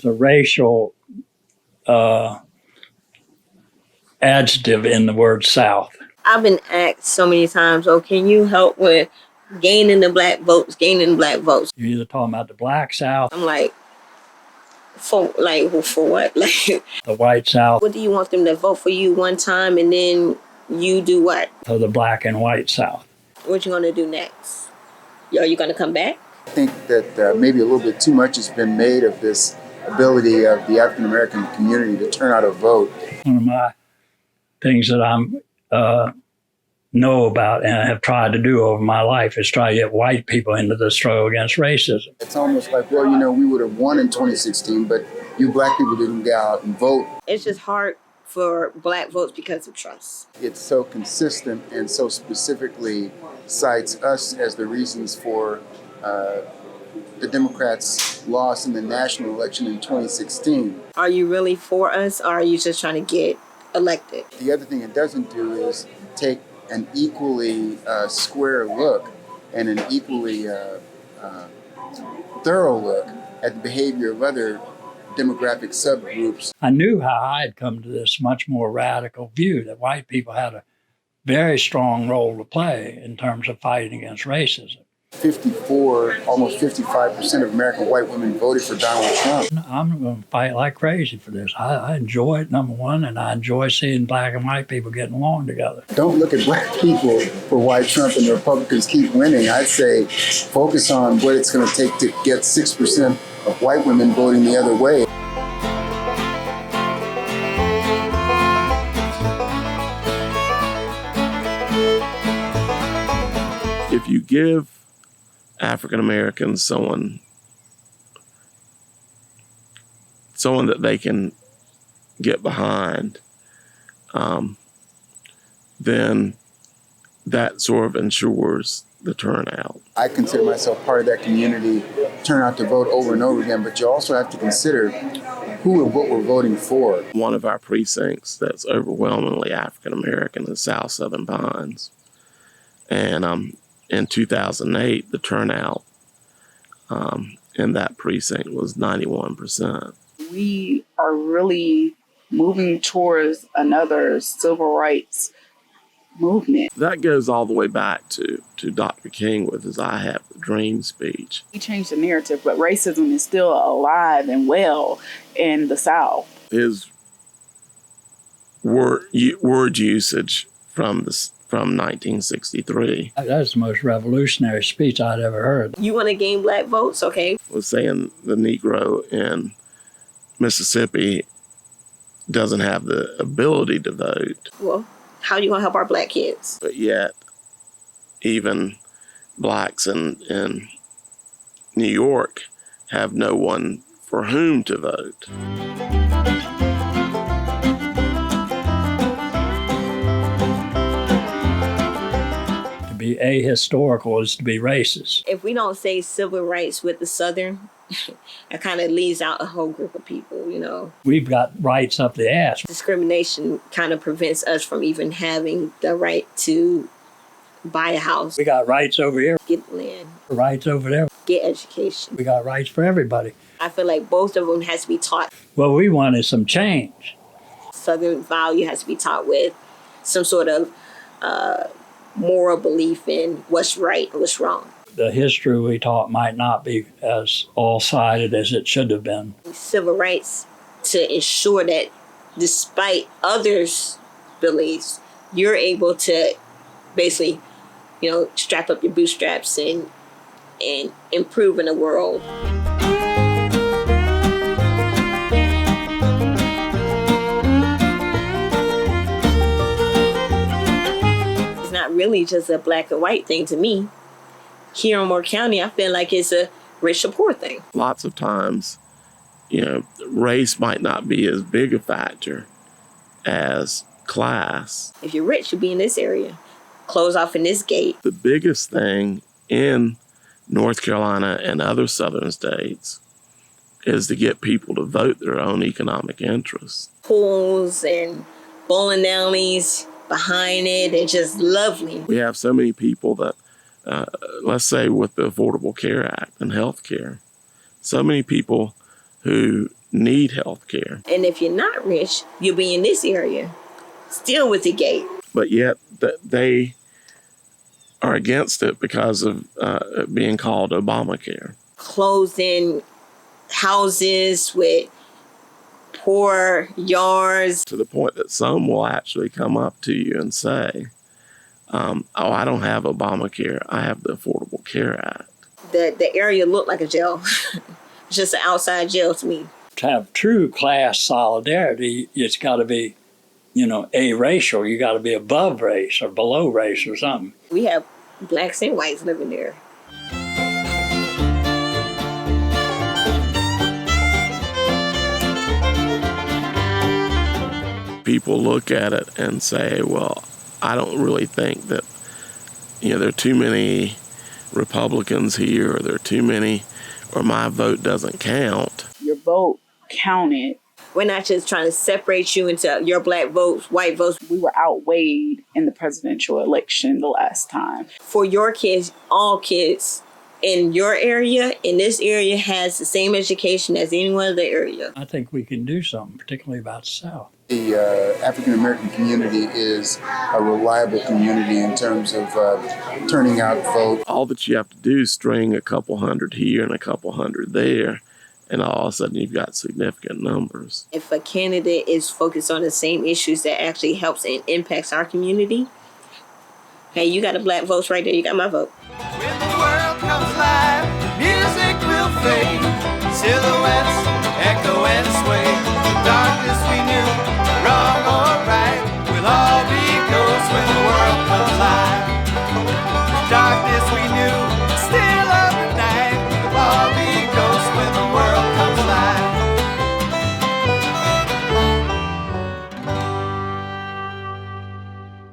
a racial adjective in the word South. I've been asked so many times, oh, can you help with gaining the black votes? You're either talking about the black South. I'm like, for what? Like the white South. What do you want them to vote for you one time and then you do what? So the black and white South. What you gonna do next? Are you gonna come back? I think that maybe a little bit too much has been made of this ability of the African American community to turn out a vote. One of my things that I'm know about and have tried to do over my life is try to get white people into the struggle against racism. It's almost like, well, we would have won in 2016, but you black people didn't go out and vote. It's just hard for black votes because of trust. It's so consistent and so specifically cites us as the reasons for the Democrats' loss in the national election in 2016. Are you really for us, or are you just trying to get elected? The other thing it doesn't do is take an equally square look and an equally thorough look at the behavior of other demographic subgroups. I knew how I had come to this much more radical view that white people had a very strong role to play in terms of fighting against racism. 54, almost 55% of American white women voted for Donald Trump. I'm going to fight like crazy for this. I enjoy it, number one, and I enjoy seeing black and white people getting along together. Don't look at black people for why Trump and the Republicans keep winning. I'd say focus on what it's going to take to get 6% of white women voting the other way. If you give African Americans someone that they can get behind, then that sort of ensures the turnout. I consider myself part of that community, turn out to vote over and over again, but you also have to consider who and what we're voting for. One of our precincts that's overwhelmingly African American is South Southern Pines. And in 2008, the turnout in that precinct was 91%. We are really moving towards another civil rights movement. That goes all the way back to Dr. King with his I Have the Dream speech. We changed the narrative, but racism is still alive and well in the South. His word usage from 1963. That's the most revolutionary speech I'd ever heard. You want to gain black votes, okay? Was saying the Negro in Mississippi doesn't have the ability to vote. Well, how are you going to help our black kids? But yet, even blacks in New York have no one for whom to vote. To be ahistorical is to be racist. If we don't say civil rights with the Southern, it kind of leaves out a whole group of people, We've got rights up the ass. Discrimination kind of prevents us from even having the right to buy a house. We got rights over here. Get land. Rights over there. Get education. We got rights for everybody. I feel like both of them has to be taught. What we want is some change. Southern value has to be taught with some sort of moral belief in what's right and what's wrong. The history we taught might not be as all-sided as it should have been. Civil rights to ensure that despite others' beliefs, you're able to basically, strap up your bootstraps and improve in the world. It's not really just a black and white thing to me. Here in Moore County, I feel like it's a rich or poor thing. Lots of times, race might not be as big a factor as class. If you're rich, you'll be in this area. Close off in this gate. The biggest thing in North Carolina and other southern states is to get people to vote their own economic interests. Pools and bowling alleys behind it, it's just lovely. We have so many people that let's say with the Affordable Care Act and health care, so many people who need health care. And if you're not rich, you'll be in this area, still with the gate. But yet they are against it because of it being called Obamacare. Closed-in houses with poor yards. To the point that some will actually come up to you and say, oh, I don't have Obamacare, I have the Affordable Care Act. The area looked like a jail. It's just an outside jail to me. To have true class solidarity, it's got to be, a-racial. You got to be above race or below race or something. We have blacks and whites living there. People look at it and say, well, I don't really think that, there are too many Republicans here, or there are too many, or my vote doesn't count. Your vote counted. We're not just trying to separate you into your black votes, white votes. We were outweighed in the presidential election the last time. For your kids, all kids in your area, in this area, has the same education as any other area. I think we can do something, particularly about the South. The African American community is a reliable community in terms of turning out vote. All that you have to do is string a couple hundred here and a couple hundred there, and all of a sudden you've got significant numbers. If a candidate is focused on the same issues that actually helps and impacts our community, hey, you got a black vote right there, you got my vote. When the world comes live, music will fade. Silhouettes echo and sway. Darkness we knew, wrong or right, will all be ghosts when the world comes live. Darkness we knew.